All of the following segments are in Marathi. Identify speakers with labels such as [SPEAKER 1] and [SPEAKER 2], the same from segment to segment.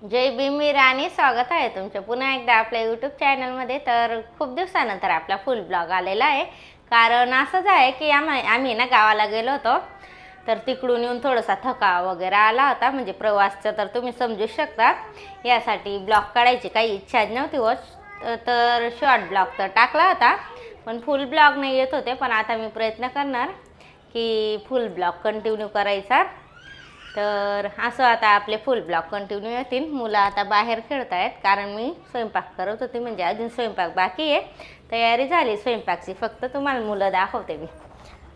[SPEAKER 1] जय भीम मी राणी, स्वागत आहे तुमचं पुन्हा एकदा आपल्या यूट्यूब चॅनलमध्ये। तर खूप दिवसानंतर आपला फुल ब्लॉग आलेला आहे। कारण असंच आहे की आम्ही ना गावाला गेलो होतो, तर तिकडून येऊन थोडासा थकावा वगैरे आला होता, म्हणजे प्रवासचं तर तुम्ही समजू शकता। यासाठी ब्लॉग काढायची काही इच्छा नव्हती होत, तर शॉर्ट ब्लॉग तर टाकला होता, पण फुल ब्लॉग नाही येत होते। पण आता मी प्रयत्न करणार की फुल ब्लॉग कंटिन्यू करायचा। तर असं आता आपले फुल ब्लॉग कंटिन्यू येतील। मुलं आता बाहेर खेळत आहेत, कारण मी स्वयंपाक करत होते, म्हणजे अजून स्वयंपाक बाकी आहे। तयारी झाली स्वयंपाकची, फक्त तुम्हाला मुलं दाखवते मी।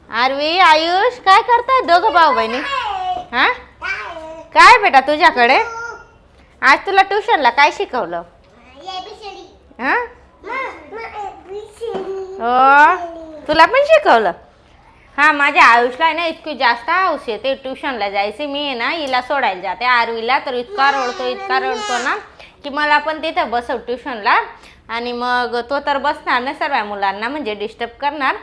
[SPEAKER 1] आरवी, आयुष काय करतायत दोघं भाऊ बहिणी? हां, काय बेटा तुझ्याकडे? आज तुला ट्युशनला काय शिकवलं? हां, हो तुला पण शिकवलं? हां, माझ्या आयुषला आहे ना इतकी जास्त हौस येते ट्युशनला जायची। मी आहे ना हिला सोडायला जाते आरवीला, तर इतका रडतो ना की मला पण तिथं बसव ट्युशनला। आणि मग तो तर बसणार ना सर्व मुलांना म्हणजे डिस्टर्ब करणार।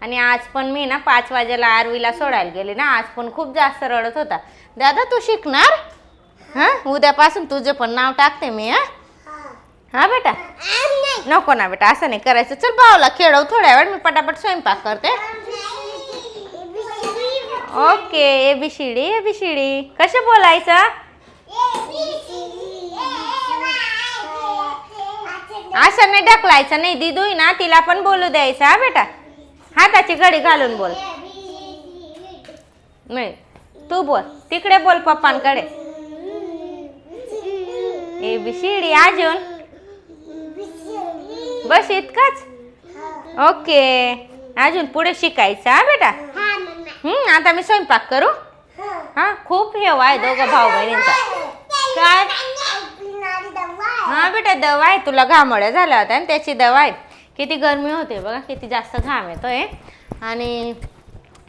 [SPEAKER 1] आणि आज पण मी ना 5 वाजेला आरवीला सोडायला गेले ना, आज पण खूप जास्त रडत होता। दादा तू शिकणार? हां, उद्यापासून तुझं पण नाव टाकते मी। हां बेटा, नको ना बेटा, असं नाही करायचं। चल भाऊला खेळव थोड्या वेळ, मी पटापट स्वयंपाक करते। ओके, एबीसीडी एबीसीडी कसं बोलायचं? असं नाही ढकलायचं नाही, दिदू ना तिला पण बोलू द्यायचं। हा बेटा, हाताची घडी घालून बोल। नाही तू बोल, तिकडे बोल पप्पांकडे। एबीसीडी अजून बस इतकंच? ओके, अजून पुढे शिकायचं हा बेटा। आता मी स्वयंपाक करू। हां, खूप हेवा आहे दोघं भाऊ बहिणींचा। काय? हां बेटा, दवा आहे, तुला घामोळ्या झाल्या होत्या आणि त्याची दवा आहे। किती गरमी होते बघा, किती जास्त घाम येतोय। आणि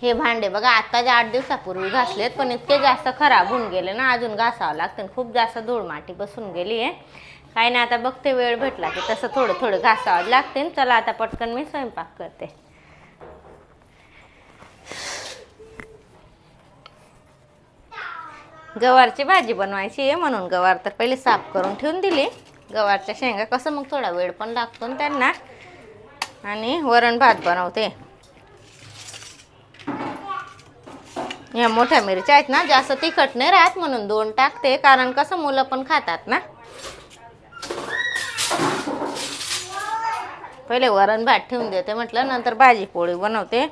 [SPEAKER 1] हे भांडे बघा आत्ताच 8 दिवसापूर्वी घासलेत, पण इतके जास्त खराब होऊन गेले ना, अजून घासावं लागतं। खूप जास्त धूळ माती बसून गेली आहे। काही नाही, आता बघते वेळ भेटला की तसं थोडं थोडं घासावं लागते। चला आता पटकन मी स्वयंपाक करते। गवारची भाजी बनवायची आहे, म्हणून गवार तर पहिले साफ करून ठेवून दिली। गवारच्या शेंगा कसं मग थोडा वेळ पण लागतो ना त्यांना। आणि वरण भात बनवते। या मोठ्या मिरच्या आहेत ना, जास्त तिखट नाही राहत म्हणून 2 टाकते, कारण कसं मुलं पण खातात ना। पहिले वरण भात ठेवून देते, म्हटलं नंतर भाजी पोळी बनवते।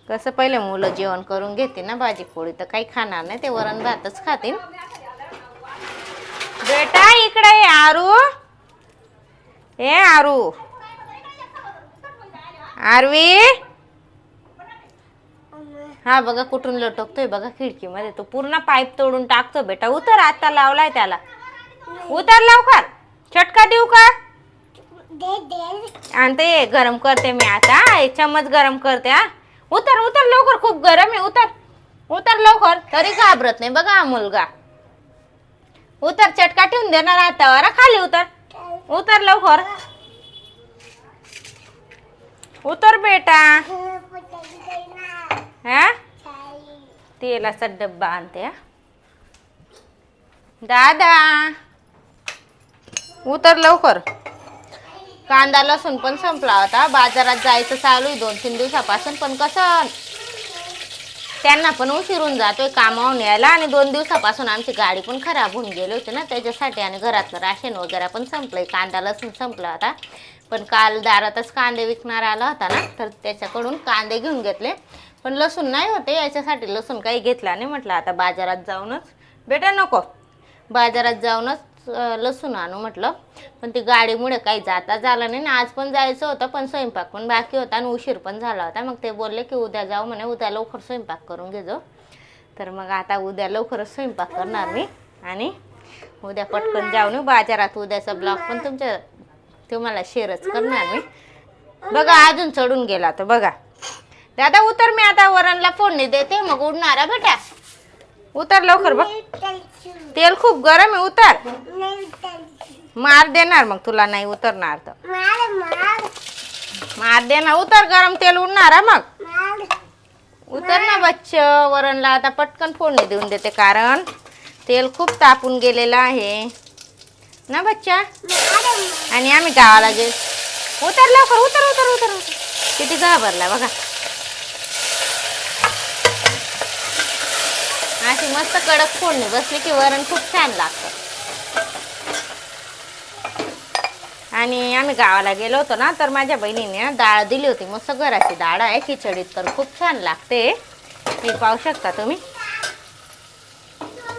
[SPEAKER 1] कसं पहिले मुलं जेवण करून घेते ना, भाजी पोळी तर काही खाणार नाही, ते वरण भातच खातील। बेटा इकडे ये आरू, ए आरू, आरवी। हा बघा कुठून लटकतोय बघा खिडकीमध्ये, तो पूर्ण पाईप तोडून टाकतो। बेटा उतर, आता लावलाय त्याला, उतर लवकर। चटका देऊ का? आणते, गरम करते मी आता, एक चम्मच गरम करते। हा उतर उतर लवकर, खूप गरम आहे, उतर उतर लवकर। तरी घाबरत नाही बघा हा मुलगा। उतर, चटका ठेवून देणार हातावर, खाली उतर, उतर लवकर, उतर बेटा। हा, तेलाचा डब्बा आणते। दादा उतर लवकर। कांदा लसूण पण संपला होता, बाजारात जायचं चालू आहे 2-3 दिवसापासून, पण कसं त्यांना पण उशीरून जातोय कामावून यायला। आणि 2 दिवसापासून आमची गाडी पण खराब होऊन गेली होती ना, त्याच्यासाठी। आणि घरातलं राशन वगैरे पण संपलंय, कांदा लसूण संपला होता। पण काल दारातच कांदे विकणार आला होता ना, तर त्याच्याकडून कांदे घेऊन घेतले, पण लसूण नाही होते, याच्यासाठी लसूण काही घेतला नाही। म्हटलं आता बाजारात जाऊनच, बेटा नको, बाजारात जाऊनच लसूण आणू म्हटलं। पण ती गाडीमुळे काही जाता झालं नाही ना। आज पण जायचं होतं, पण स्वयंपाक पण बाकी होता आणि उशीर पण झाला होता। मग ते बोलले की उद्या जाऊ म्हणे, उद्या लवकर स्वयंपाक करून घेजो। तर मग आता उद्या लवकरच स्वयंपाक करणार मी, आणि उद्या पटकन जाऊन येऊ बाजारात। उद्याचा ब्लॉग पण तुम्हाला शेअरच करणार मी। बघा अजून चढून गेला तो बघा। दादा उतर, मी आता वरणला फोडणी देते, मग उडणार आहे बेटा। उतर लवकर, बघ तेल खूप गरम आहे, उतर। मार देणार मग तुला नाही उतरणार तर, मार देणार, उतर, गरम तेल उडणार आहे मग, उतर ना बच्च। वरणला आता पटकन फोडणी देऊन देते, कारण तेल खूप तापून गेलेलं आहे। ना बच्चा. आणि आम्ही गावाला गे उतर लवकर उतर उतर उतर उतर. किती घाबरला बघा. अशी मस्त कडक फोडणी बसली की वरण खूप छान लागतं. आणि आम्ही गावाला गेलो होतो ना तर माझ्या बहिणीने ना डाळ दिली होती. मस्त घराची डाळ आहे. खिचडीत तर खूप छान लागते. हे पाहू शकता तुम्ही.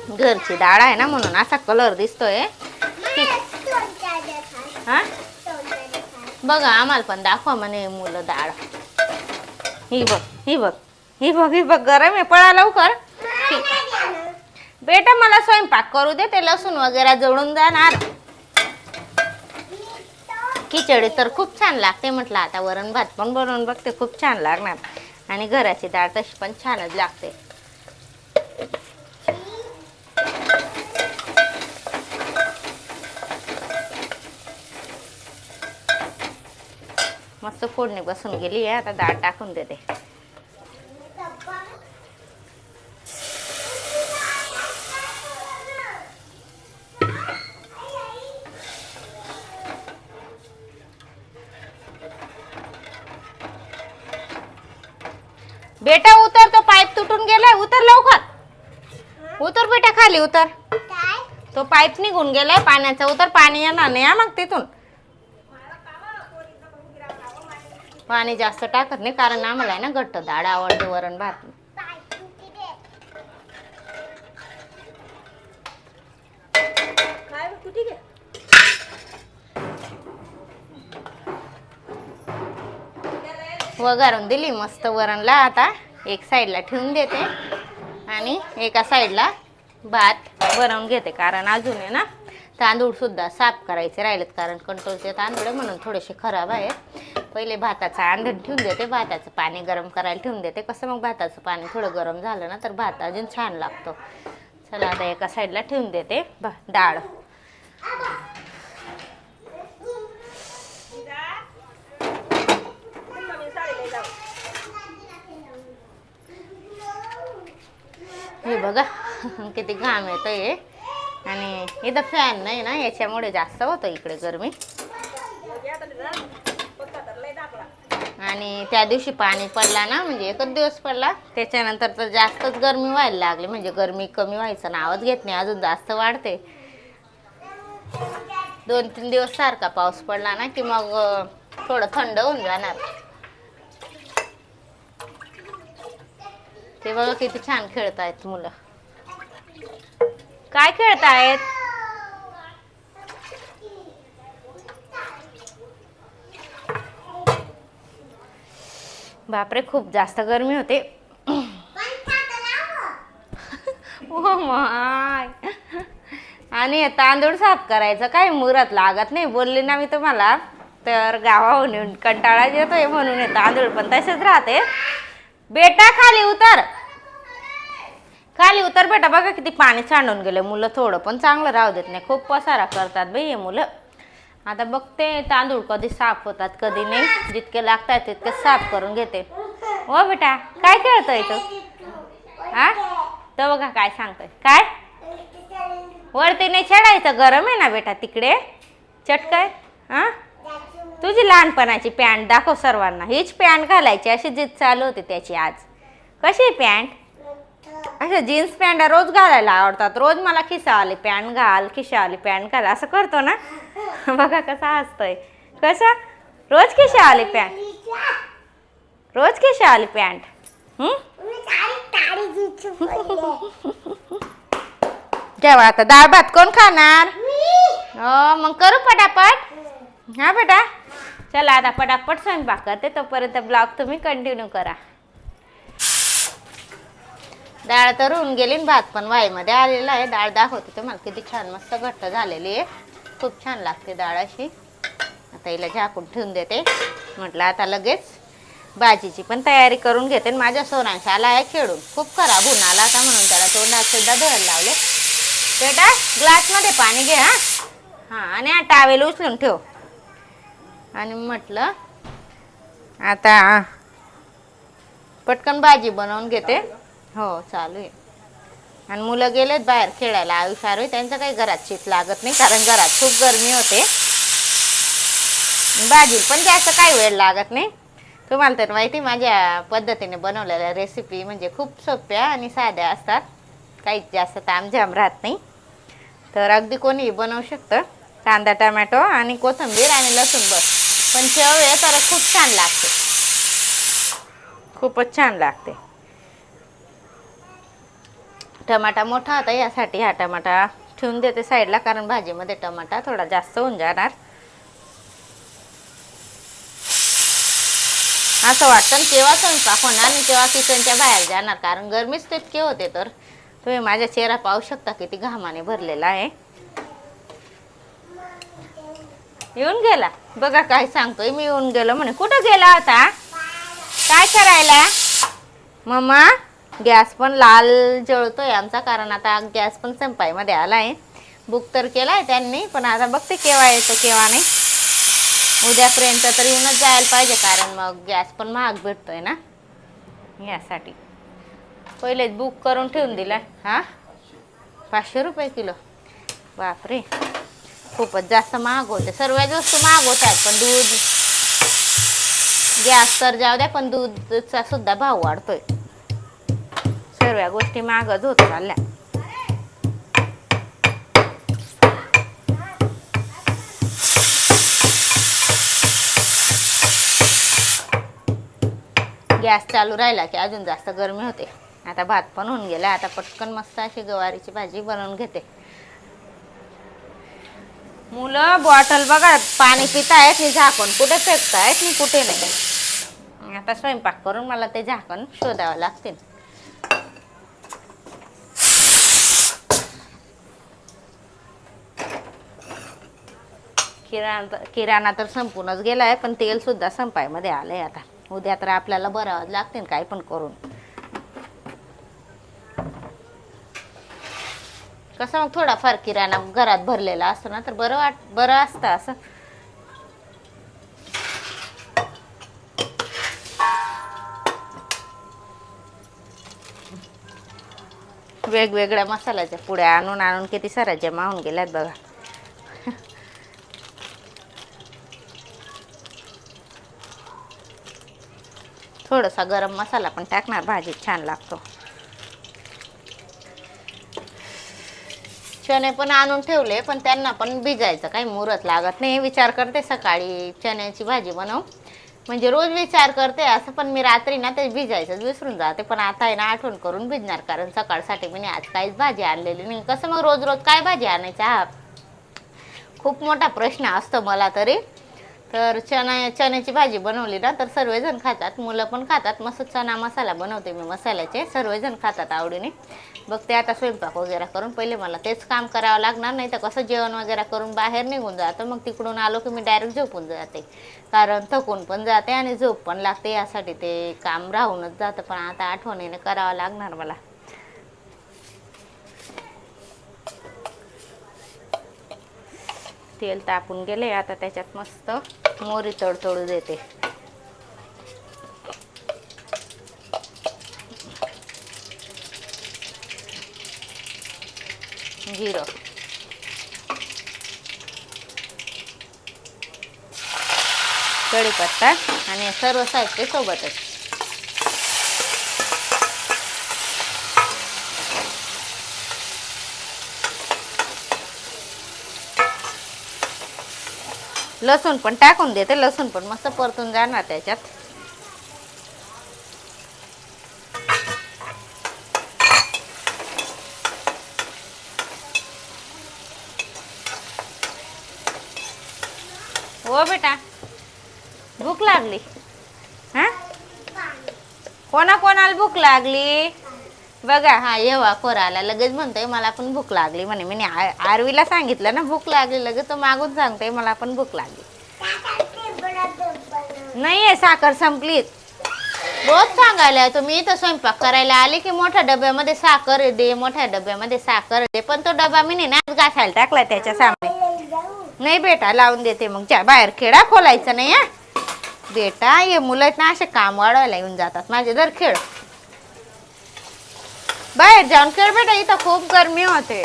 [SPEAKER 1] घरची डाळ आहे ना म्हणून असा कलर दिसतोय. हा बघा आम्हाला पण दाखवा म्हणे मुलं डाळ. ही बघ ही बघ ही बघ ही बघ. गरम आहे. पळा लवकर. बेटा मला स्वयंपाक करू दे. ते लसूण वगैरे जळून जाणार. खिचडी तर खूप छान लागते. म्हटलं आता वरण भात पण बनवून बघते. खूप छान लागणार. आणि घराची डाळ तशी पण छानच लागते. मस्त फोडणी बसून गेली आहे. आता डाळ टाकून देते. बेटा उतर. तो पाईप तुटून गेलाय. उतर लवकर. उतर बेटा खाली उतर. तो पाईप निघून गेलाय पाण्याचा. उतर. पाणी येणार नाही मग तिथून. पाणी जास्त टाकत नाही कारण आम्हाला आहे ना घट्ट डाळ आवडते वरण भात. वघारून दिली मस्त वरणला. आता एक साईडला ठेवून देते आणि एका साईडला भात बनवून घेते. कारण अजून आहे ना तांदूळ सुद्धा साफ करायचे राहिलेत. कारण कंट्रोलचे तांदूळ म्हणून थोडेसे खराब आहेत. पहिले भाताचा आंधण ठेवून देते. भाताचं पाणी गरम करायला ठेवून देते. कसं मग भाताचं पाणी थोडं गरम झालं ना तर भात अजून छान लागतो. चला आता एका साईडला ठेवून देते डाळ. हे बघा किती घाम येतोय. आणि इथं फॅन नाही ना याच्यामुळे जास्त होतं इकडे गरमी. आणि त्या दिवशी पाणी पडला ना म्हणजे एकच दिवस पडला. त्याच्यानंतर तर जास्तच गरमी व्हायला लागली. म्हणजे गरमी कमी व्हायचं नावच घेत नाही. अजून जास्त वाढते. 2-3 दिवस सारखा पाऊस पडला ना की मग थोडं थंड होऊन जाणार. ते बघा किती छान खेळतायत मुलं. काय खेळतायत. बापरे खूप जास्त गरमी होते. Oh my. आणि तांदूळ साफ करायचं काय मुहूर्त लागत नाही. बोलले ना मी तुम्हाला. तर गावाहून येऊन कंटाळा येतोय म्हणून हे तांदूळ पण तसेच राहते. बेटा खाली उतर. खाली उतर बेटा. बघा किती पाणी सांडून गेले. मुलं थोडं पण चांगलं राहू देत नाही. खूप पसारा करतात बाई हे मुलं. आता बघते तांदूळ कधी साफ होतात कधी नाही. जितके लागतात तितके साफ करून घेते. हो बेटा काय खेळतोय तू. हा तर बघा काय सांगतोय. काय वरती नाही चढायचं. गरम आहे ना बेटा तिकडे. चटकाय. हा तुझी लहानपणाची पॅन्ट दाखव सर्वांना. हीच पॅन्ट घालायची अशी जिद चालू होती त्याची आज. कशी पॅन्ट. अच्छा जीन्स पॅन्ट रोज घालायला आवडतात. रोज मला खिशावाली पॅन्ट घाल खिशावाली पॅन्ट घाल असं करतो ना. बघा कसा हसतोय. कसा रोज खिशावाली पॅन्ट. रोज खिशावाली पॅन्ट. जेव्हा आता डाळ भात कोण खाणार. हो मग करू पटापट. हा बेटा चला आता पटापट स्वयंपाक करते. तोपर्यंत ब्लॉग तुम्ही कंटिन्यू करा. डाळ तर होऊन गेली. भात पण वाईमध्ये आलेला आहे. डाळ दाखवते तुम्हाला किती छान मस्त घट्ट झालेली आहे. खूप छान लागते डाळ अशी. आता हिला झाकून ठेवून देते. म्हटलं आता लगेच भाजीची पण तयारी करून घेते. माझ्या सोनांशी आला आहे खेळून. खूप खराब होऊन आला आता म्हणून त्याला तोंडात खड्डा भरायला लावले. बेटा ग्लासमध्ये पाणी घ्या. हां आणि हा टावेल उचलून ठेव. आणि म्हटलं आता पटकन भाजी बनवून घेते. हो चालू आहे. आणि मुलं गेलेत बाहेर खेळायला. आयुष्य त्यांचं काही घरात शीत लागत नाही, कारण घरात खूप गरमी होते. भाजी पण जास्त काही वेळ लागत नाही. तुम्हाला तर माहिती, माझ्या पद्धतीने बनवलेल्या रेसिपी म्हणजे खूप सोप्या आणि साध्या असतात, काही जास्त तामझाम राहत नाही. तर अगदी कोणीही बनवू शकतं. कांदा टमॅटो आणि कोथिंबीर आणि लसूण बस. पण शेवळे खरंच खूप छान लागते, खूपच छान लागते. टमाटा मोठा होता यासाठी हा टमाटा ठेवून देते साईडला, कारण भाजीमध्ये टमाटा थोडा जास्त होऊन जाणार. असं वाटतं केव्हा स्वयंपाक होणार आणि केव्हा किचनच्या बाहेर जाणार, कारण गरमीच तितके होते. तर तुम्ही माझा चेहरा पाहू शकता किती घामाने भरलेला आहे. येऊन गेला बघा, काय सांगतोय मी, येऊन गेलो म्हणे. कुठं गेला होता, काय करायला? मम्मा, गॅस पण लाल जळतोय आमचा, कारण आता गॅस पण संपायमध्ये आलाय. बुक तर केलाय त्यांनी, पण आता बघते केव्हा येतो केव्हा नाही. उद्यापर्यंत तर येऊनच जायला पाहिजे, कारण मग गॅस पण महाग भेटतोय ना, यासाठी पहिलेच बुक करून ठेवून दिलाय. हा, 500 रुपये किलो. बापरे, खूपच जास्त महाग होते. सर्वच वस्तू महाग होतात, पण दूध, गॅस तर जाऊ द्या, पण दूधचा सुद्धा भाव वाढतोय. सर्व गोष्टी महागच होत चालल्या. गॅस चालू राहिला की अजून जास्त गरमी होते. आता भात पण होऊन गेला. आता पटकन मस्त अशी गवारीची भाजी बनवून घेते. मुलं बॉटल बघा पाणी पितायत, हे झाकण कुठे फेकतायत हे कुठे नाही. आता स्वयंपाक करून मला ते झाकण शोधावं लागतील. किराणा तर संपूनच गेलाय, पण तेल सुद्धा संपायमध्ये आलंय. आता उद्या तर आपल्याला भरावं लागतील काही पण करून. कसं मग थोडाफार किराणा घरात भरलेला असतो ना, तर बरं असतं असं. वेगवेगळ्या मसाल्याच्या पुड्या आणून आणून किती साऱ्या जमा होऊन गेल्यात बघा. थोडासा गरम मसाला पण टाकणार, भाजीत छान लागतो. चणे पण आणून ठेवले, पण त्यांना पण भिजायचं काही मुहूर्त लागत नाही. विचार करते सकाळी चण्याची भाजी बनव, म्हणजे रोज विचार करते असं, पण मी रात्री ना ते भिजायचं विसरून जाते. पण आता आहे ना आठवण करून भिजणार, कारण सकाळसाठी मी आज काहीच भाजी आणलेली नाही. कसं मग रोज रोज काय भाजी आणायचा, हा खूप मोठा प्रश्न असतो मला तरी. तर चण्याची भाजी बनवली ना तर सर्वजण खातात, मुलं पण खातात. मस्त चणा मसाला बनवते मी मसाल्याचे, सर्वजण खातात आवडीने. बघते आता स्वयंपाक वगैरे करून, पहिले मला तेच काम करावं लागणार, नाही तर कसं जेवण वगैरे करून बाहेर निघून जातं. मग तिकडून आलो की मी डायरेक्ट झोपून जाते, कारण थकून पण जाते आणि झोप पण लागते. यासाठी ते काम राहूनच जातं, पण आता आठवणीने करावं लागणार मला. तेल तापून गेले, आता त्याच्यात मस्त मोहरी तडतडू देते. जिरं, कढीपत्ता आणि सर्व साहित्य सोबतच. लसूण पण टाकून देते, लसूण पण मस्त परतून जाणार त्याच्यात. हो बेटा, भूक लागली? हा, कोणाला भूक लागली बघा. हा येवा खोराला लगेच म्हणतोय मला पण भूक लागली म्हणे. मी आरवीला सांगितलं ना भूक लागली, लगेच तो मागून सांगतोय मला पण भूक लागली. नाहीये, साखर संपली. रोज सांगायला तुम्ही इथं स्वयंपाक करायला आले की मोठ्या डब्यामध्ये साखर दे, मोठ्या डब्यामध्ये साखर दे, पण तो डबा मी नाही घासायला टाकलाय त्याच्या सामने. नाही बेटा, लावून देते मग. बाहेर खेळा, खोलायचं नाही हा बेटा. हे मुलं ना असे काम वाढवायला येऊन जातात माझे. जर खेळ बाहेर जाऊन खेळ बेटा, इथं खूप गरमी होते.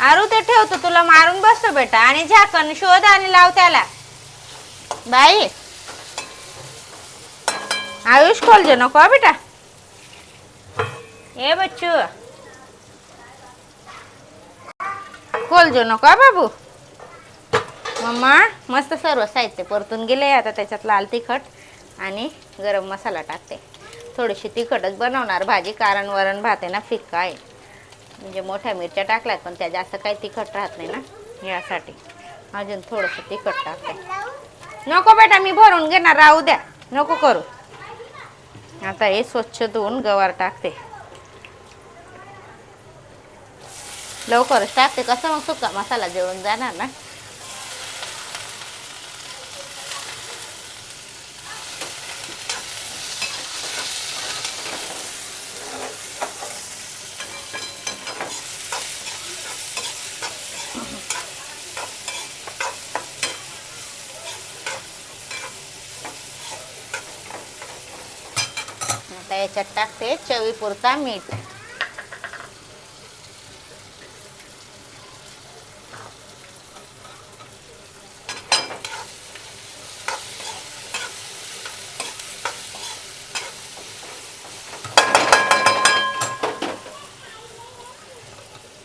[SPEAKER 1] आरू ते ठेवतो, तुला मारून बसतो बेटा. आणि झाकण शोध आणि लाव त्याला. बाई आयुष खोलजे नको हा बेटा. ए बच्चू खोलजो नको हा बाबू. मम्मा मस्त सर्व साहित्य परतून गेले. आता त्याच्यात लाल तिखट आणि गरम मसाला टाकते. थोडीशी तिखटच बनवणार भाजी, कारण वरण भात आहे ना फिक्का आहे. म्हणजे मोठ्या मिरच्या टाकल्यात पण त्या जास्त काही तिखट राहत नाही ना, यासाठी अजून थोडंसं तिखट टाकते. नको बेटा मी भरून घेणार, राहू द्या, नको करू. आता हे स्वच्छ धुवून गवार टाकते. लवकरच टाकते, कसं मग सुका मसाला जेवण जाणार ना. आता याच्यात टाकते चवीपुरता मीठ.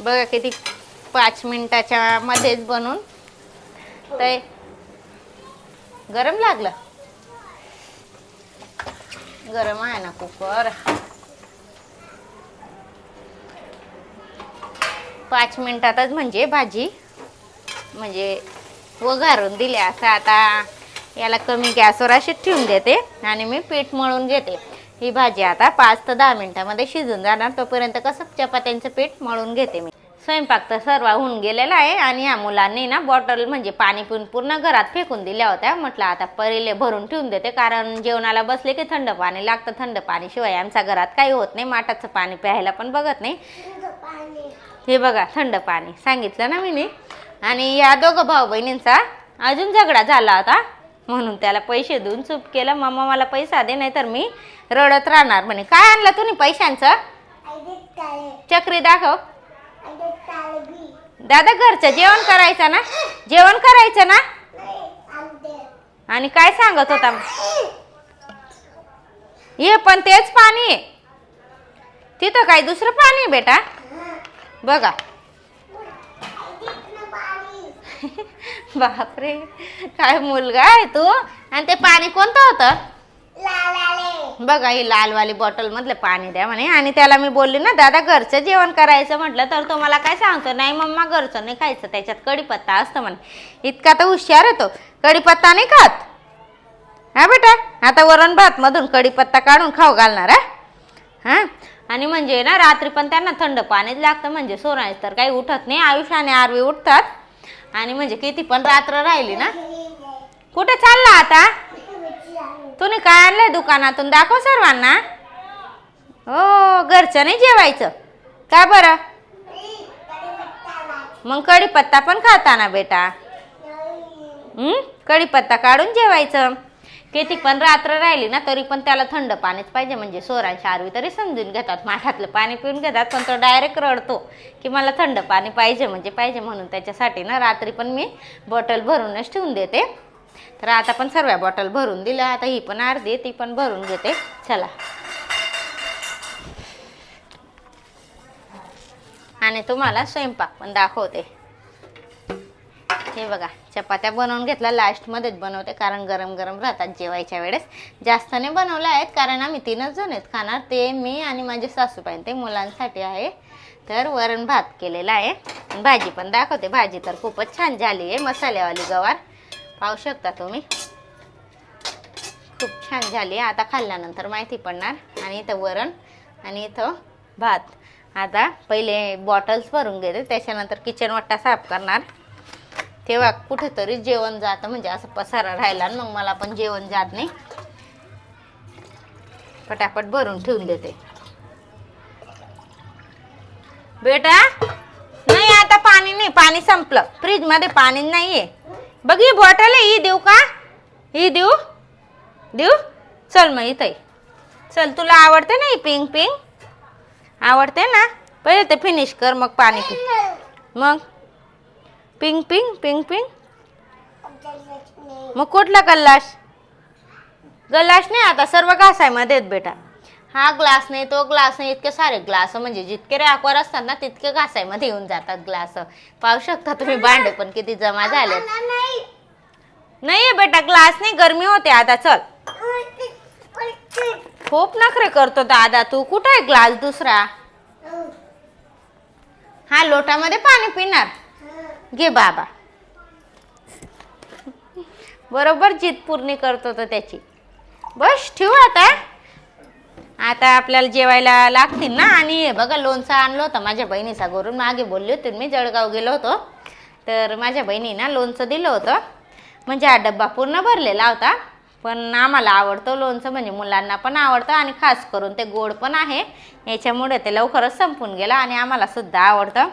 [SPEAKER 1] बघा किती 5 मिनिटाच्या मध्येच बनून. ते गरम लागलं, गरम आहे ना कुकर. 5 मिनिटातच म्हणजे भाजी म्हणजे वघारून दिली. असं आता याला कमी गॅसवर अशी ठेवून देते आणि मी पीठ मळून घेते. ही भाजी आता 5 ते 10 मिनिटामध्ये शिजून जाणार. तोपर्यंत कसं चपात्यांचं पीठ मळून घेते मी. स्वयंपाक तर सर्व होऊन गेलेला आहे. आणि या मुलांनी ना बॉटल म्हणजे पाणी पिऊन पूर्ण घरात फेकून दिल्या होत्या. म्हटलं आता पहिले भरून ठेवून देते, कारण जेवणाला बसले की थंड पाणी लागतं. थंड पाणी शिवाय आमच्या घरात काही होत नाही. माठाचं पाणी प्यायला पण बघत नाही. हे बघा थंड पाणी सांगितलं ना मी. आणि या दोघं भाऊ बहिणींचा अजून झगडा झाला होता, म्हणून त्याला पैसे देऊन चूप केलं. मम्मा मला पैसा दे, नाही तर मी रडत राहणार म्हणे. काय आणलं तुम्ही पैशांचं? चक्री दाखव. दादा घरचं जेवण करायचं ना, जेवण करायचं ना. आणि काय सांगत होता? हे पण तेच पाणी आहे तिथं, काय दुसरं पाणी आहे बेटा? बघा बापरे काय मुलगा आहे तू. आणि ते पाणी कोणतं होतं? बघा ही लालवाली बॉटल मधलं पाणी द्या म्हणे. आणि त्याला मी बोलली ना दादा घरचं जेवण करायचं म्हटलं, तर तो मला काय सांगतो, नाही मम्मा घरचं नाही खायचं, त्याच्यात कढीपत्ता असतं म्हणे. इतका तर हुशार आहे तो, कढीपत्ता नाही खात हा बेटा. आता वरण भात मधून कढीपत्ता काढून खाऊ घालणार हा. आणि म्हणजे ना रात्री पण त्यांना थंड पाणीच लागतं. म्हणजे सोरायच तर काही उठत नाही. आयुष आणि आरवी उठतात. आणि म्हणजे किती पण रात्र राहिली ना. कुठे चालला आता? तुम्ही काय आणलंय दुकानातून? दाखव सर्वांना. हो घरचं नाही जेवायचं का बरं? मग कढीपत्ता पण खाता ना बेटा. कढीपत्ता काढून जेवायचं. किती पण रात्र राहिली ना तरी पण त्याला थंड पाणीच पाहिजे. म्हणजे सोरांची आरवी तरी समजून घेतात, माठातलं पाणी पिऊन घेतात. पण तो डायरेक्ट रडतो की मला थंड पाणी पाहिजे म्हणजे पाहिजे. म्हणून त्याच्यासाठी ना रात्री पण मी बॉटल भरूनच ठेवून देते. तर आता पण सर्व बॉटल भरून दिल्या. आता ही पण अर्धी, ती पण भरून घेते. चला आणि तुम्हाला स्वयंपाक पण दाखवते. हे बघा चपात्या बनवून घेतला. लास्टमध्येच बनवते कारण गरम गरम राहतात जेवायच्या वेळेस. जास्त नाही बनवल्या आहेत कारण आम्ही 3च जण आहेत खाणार. ते मी आणि माझे सासूबाई. ते मुलांसाठी आहे. तर वरण भात केलेला आहे. भाजी पण दाखवते. भाजी तर खूपच छान झाली आहे. मसाल्यावाली गवार पाहू शकता तुम्ही, खूप छान झाली. आता खाल्ल्यानंतर माहिती पडणार. आणि इथं वरण आणि इथं भात. आता पहिले बॉटल्स भरून घेते, त्याच्यानंतर किचन वाटा साफ करणार. तेव्हा कुठेतरी जेवण जातं. म्हणजे असं पसारा राहिला मग मला पण जेवण जात नाही. पटापट भरून ठेवून देते. बेटा नाही आता पाणी नाही, पाणी संपलं. फ्रीज मध्ये पाणी नाहीये. बघ ही बॉटल आहे, ही देऊ का? ही देऊ देऊ. चल मग इथे चल, तुला आवडते ना ही पिंक पिंक. आवडते ना? पहिले ते फिनिश कर मग पाणी पी. मग पिंग पिंग पिंग पिंग. मग कुठला गल्लास? गल्लास नाही आता सर्व घासायमध्ये आहेत बेटा. हा ग्लास नाही तो ग्लास नाही, इतके सारे ग्लास म्हणजे जितके रॅकवर असतात ना तितके घासायमध्ये येऊन जातात ग्लास. पाहू शकता तुम्ही भांडे पण किती जमा झाले. नाही बेटा ग्लास नाही, गरमी होते आता. चल खूप नखरे करतो दादा तू. कुठे आहे ग्लास दुसरा? हा लोटामध्ये पाणी पिणार. घे बाबा. बरोबर जिद पूर्ण करतो तो त्याची. बस ठेवू आता. आता आपल्याला जेवायला लागतील ना. आणि हे बघा लोणचं आणलं होतं माझ्या बहिणीचा घरून. मागे बोलली होती मी जळगाव गेलो होतो तर माझ्या बहिणी ना लोणचं दिलं होतं. म्हणजे हा डब्बा पूर्ण भरलेला होता. पण आम्हाला आवडतं लोणचं, म्हणजे मुलांना पण आवडतं आणि खास करून ते गोड पण आहे, याच्यामुळे ते लवकरच संपून गेलं. आणि आम्हाला सुद्धा आवडतं.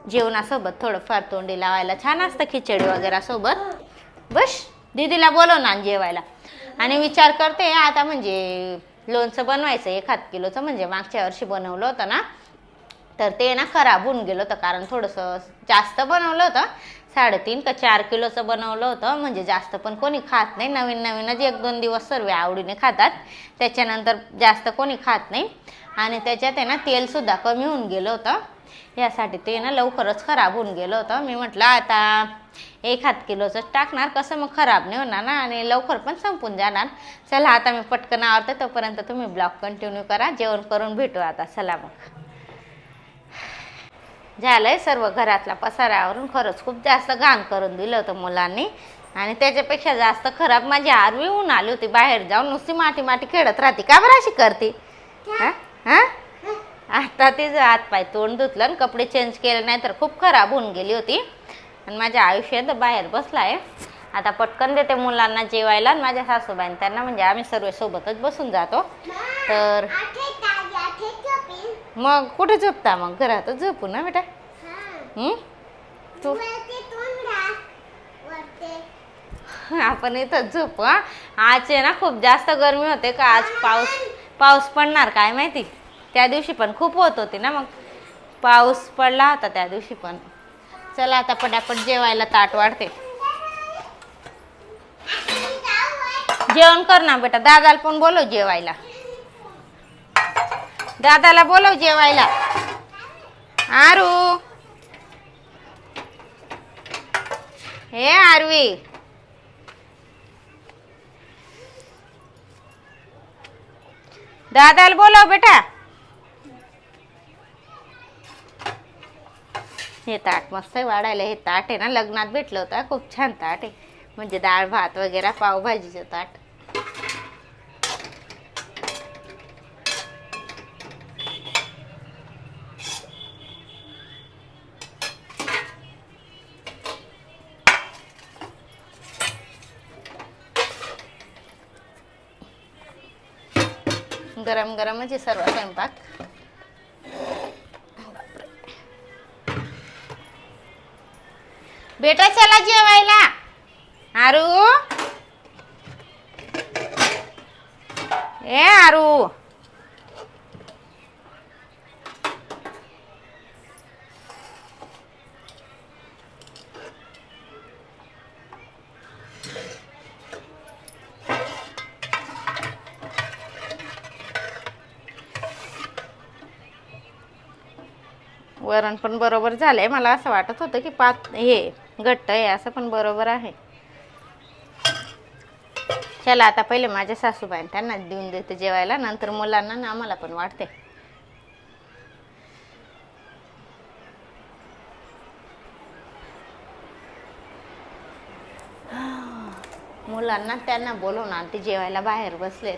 [SPEAKER 1] जेवणासोबत थोडंफार तोंडी लावायला छान असतं, खिचडी वगैरे सोबत. बस दीदीला बोलव ना जेवायला. आणि विचार करते आता म्हणजे लोणचं बनवायचं 1 किलोचं. म्हणजे मागच्या वर्षी बनवलं होतं ना तर ते ना खराब होऊन गेलं होतं, कारण थोडंसं जास्त बनवलं होतं. 3.5 का 4 किलोचं बनवलं होतं. म्हणजे जास्त पण कोणी खात नाही. नवीन नवीनच 1-2 दिवस सर्व आवडीने खातात, त्याच्यानंतर जास्त कोणी खात नाही. आणि त्याच्यात आहे ना तेलसुद्धा कमी होऊन गेलं होतं, यासाठी ते ना लवकरच खराब होऊन गेलं होतं. मी म्हटलं आता 1 किलोचंच टाकणार, कसं मग खराब नाही होणार ना आणि लवकर पण संपून जाणार. चला आता मी पटकन आवडते, तोपर्यंत तुम्ही ब्लॉग कंटिन्यू करा. जेवण करून भेटू आता. चला मग. झालंय सर्व घरातला पसारावरून. खरंच खूप जास्त घाण करून दिलं होतं मुलांनी. आणि त्याच्यापेक्षा जास्त खराब माझी आरवी होऊन आली होती. बाहेर जाऊन नुसती माती माती खेळत राहते. का बरं अशी करते? हां आता तिचं हातपाय तोंड धुतलं आणि कपडे चेंज केले, नाही तर खूप खराब होऊन गेली होती. आणि माझ्या आयुष्यात बाहेर बसला आहे. आता पटकन देते मुलांना जेवायला. आणि माझ्या सासूबाईंनी त्यांना म्हणजे आम्ही सर्व सोबतच बसून जातो. तर मग कुठे झोपता? मग घरातच झोपू ना बेटा. तू आपण इथंच झोपू. आज आहे ना खूप जास्त गरमी होते. का आज पाऊस पडणार काय माहिती. त्या दिवशी पण खूप होत होती ना, मग पाऊस पडला होता त्या दिवशी पण. चला आता पटापट जेवायला ताट वाढते. जेवण कर ना बेटा. दादाला पण बोलव जेवायला. दादाला बोलव जेवायला. आरू, हे आरवी, दादाला बोलव बेटा. हे ताट मस्त वाढायला. हे ताट आहे ना लग्नात भेटलं होतं. खूप छान ताट आहे. म्हणजे डाळ भात वगैरे पावभाजीचं ताट. गरम गरम म्हणजे सर्व स्वयंपाक. बेटा चला जेवायला. आरू, ए आरू, वरण पण बरोबर झालंय. मला असं वाटत होतं की हे घट्ट आहे, असं पण बरोबर आहे. चला आता पहिले माझ्या सासूबाई त्यांना देऊन देते जेवायला, नंतर मुलांना ना आम्हाला पण वाटते. मुलांना त्यांना बोलवून आणते जेवायला. बाहेर बसलेत.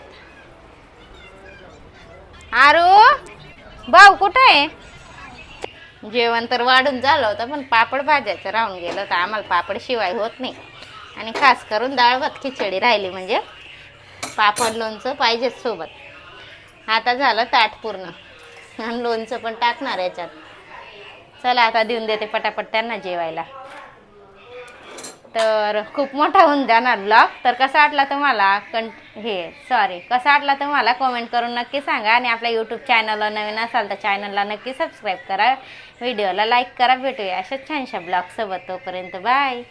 [SPEAKER 1] आरू भाऊ कुठे आहे? जेवण तर वाढून झालं होतं, पण पापड भाजायचं राहून गेलं होतं. आम्हाला पापड शिवाय होत नाही. आणि खास करून डाळ भात खिचडी राहिली म्हणजे पापड लोणचं पाहिजेच सोबत. आता झालं ताट पूर्ण. आणि लोणचं पण टाकणार याच्यात. चला आता देऊन देते पटापट त्यांना जेवायला. तर खूप मोठा होऊन जाणार ब्लॉग. तर कसा वाटला तुम्हाला कसा वाटला तुम्हाला कमेंट करून नक्की सांगा. आणि आपल्या यूट्यूब चॅनलला नवीन असाल तर चॅनलला नक्की सबस्क्राईब करा, व्हिडिओला लाईक करा. भेटूया अशाच छानशा ब्लॉगसोबत. तोपर्यंत बाय.